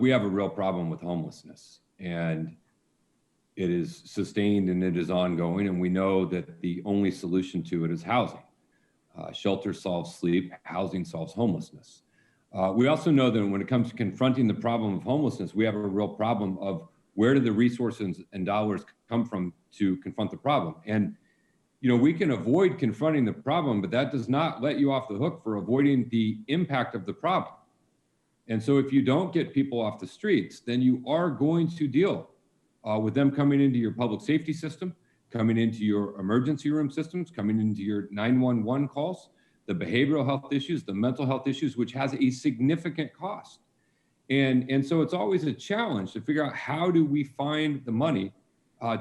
We have a real problem with homelessness, and it is sustained and it is ongoing. And we know that the only solution to it is housing. Shelter solves sleep, housing solves homelessness. We also know that when it comes to confronting the problem of homelessness, we have a real problem of where do the resources and dollars come from to confront the problem. And we can avoid confronting the problem, but that does not let you off the hook for avoiding the impact of the problem. And so if you don't get people off the streets, then you are going to deal with them coming into your public safety system, coming into your emergency room systems, coming into your 911 calls, the behavioral health issues, the mental health issues, which has a significant cost. And so it's always a challenge to figure out how do we find the money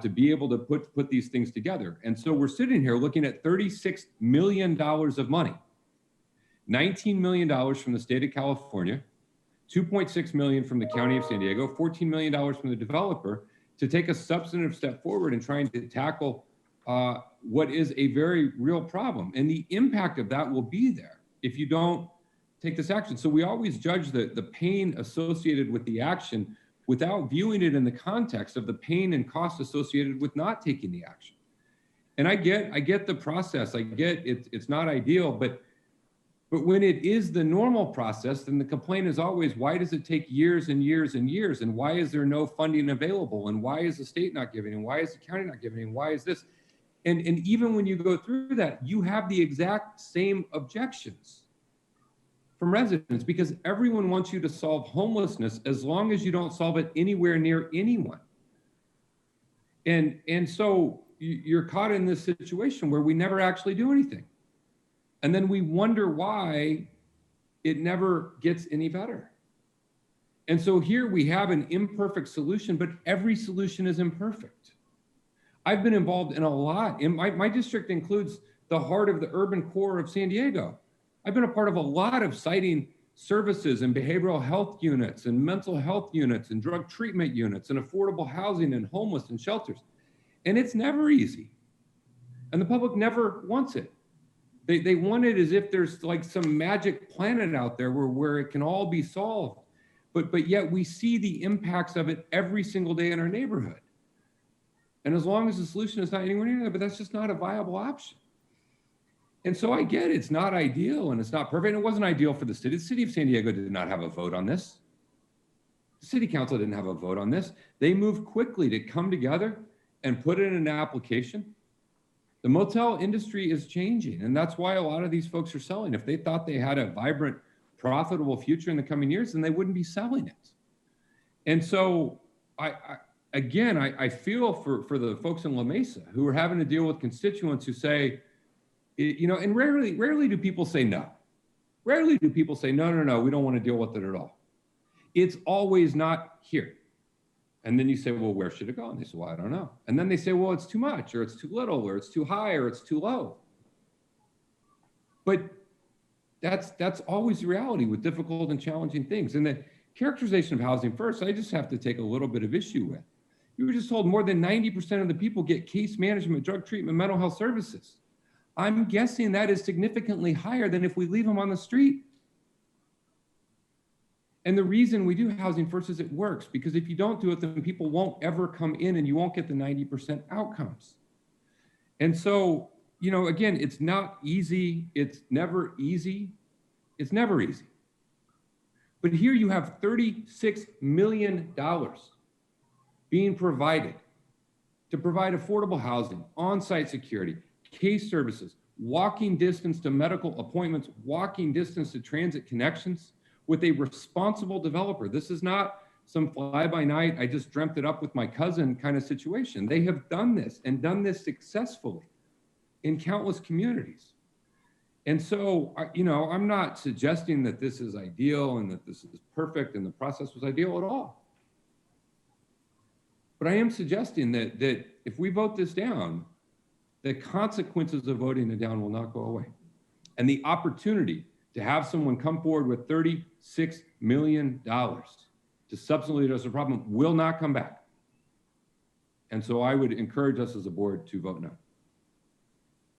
to be able to put these things together. And so we're sitting here looking at $36 million of money, $19 million from the state of California, $2.6 million from the county of San Diego, $14 million from the developer to take a substantive step forward in trying to tackle what is a very real problem. And the impact of that will be there if you don't take this action. So we always judge the pain associated with the action without viewing it in the context of the pain and cost associated with not taking the action. And I get the process. I get it's not ideal, but when it is the normal process, then the complaint is always, why does it take years and years and years? And why is there no funding available? And why is the state not giving? And why is the county not giving? And why is this? And even when you go through that, you have the exact same objections from residents, because everyone wants you to solve homelessness as long as you don't solve it anywhere near anyone. And so you're caught in this situation where we never actually do anything. And then we wonder why it never gets any better. And so here we have an imperfect solution, but every solution is imperfect. I've been involved in a lot. My district includes the heart of the urban core of San Diego. I've been a part of a lot of siting services and behavioral health units and mental health units and drug treatment units and affordable housing and homeless and shelters. And it's never easy. And the public never wants it. They want it as if there's like some magic planet out there where it can all be solved. But yet we see the impacts of it every single day in our neighborhood. And as long as the solution is not anywhere near that, but that's just not a viable option. And so I get it's not ideal and it's not perfect. And it wasn't ideal for the city. The city of San Diego did not have a vote on this. The city council didn't have a vote on this. They moved quickly to come together and put in an application. The motel industry is changing, and that's why a lot of these folks are selling. If they thought they had a vibrant, profitable future in the coming years, then they wouldn't be selling it. And so I feel for the folks in La Mesa who are having to deal with constituents who say, and rarely do people say no. Rarely do people say, no, we don't want to deal with it at all. It's always not here. And then you say, well, where should it go? And they say, well, I don't know. And then they say, well, it's too much, or it's too little, or it's too high, or it's too low. But that's always the reality with difficult and challenging things. And the characterization of housing first, I just have to take a little bit of issue with. You were just told more than 90% of the people get case management, drug treatment, mental health services. I'm guessing that is significantly higher than if we leave them on the street. And the reason we do housing first is it works, because if you don't do it, then people won't ever come in and you won't get the 90% outcomes. And so, again, it's not easy. It's never easy. It's never easy. But here you have $36 million being provided to provide affordable housing, on-site security, case services, walking distance to medical appointments, walking distance to transit connections, with a responsible developer. This is not some fly-by-night, I just dreamt it up with my cousin kind of situation. They have done this and done this successfully in countless communities. And so, I'm not suggesting that this is ideal and that this is perfect and the process was ideal at all. But I am suggesting that if we vote this down, the consequences of voting it down will not go away. And the opportunity to have someone come forward with $36 million to substantially address the problem will not come back. And so I would encourage us as a board to vote no.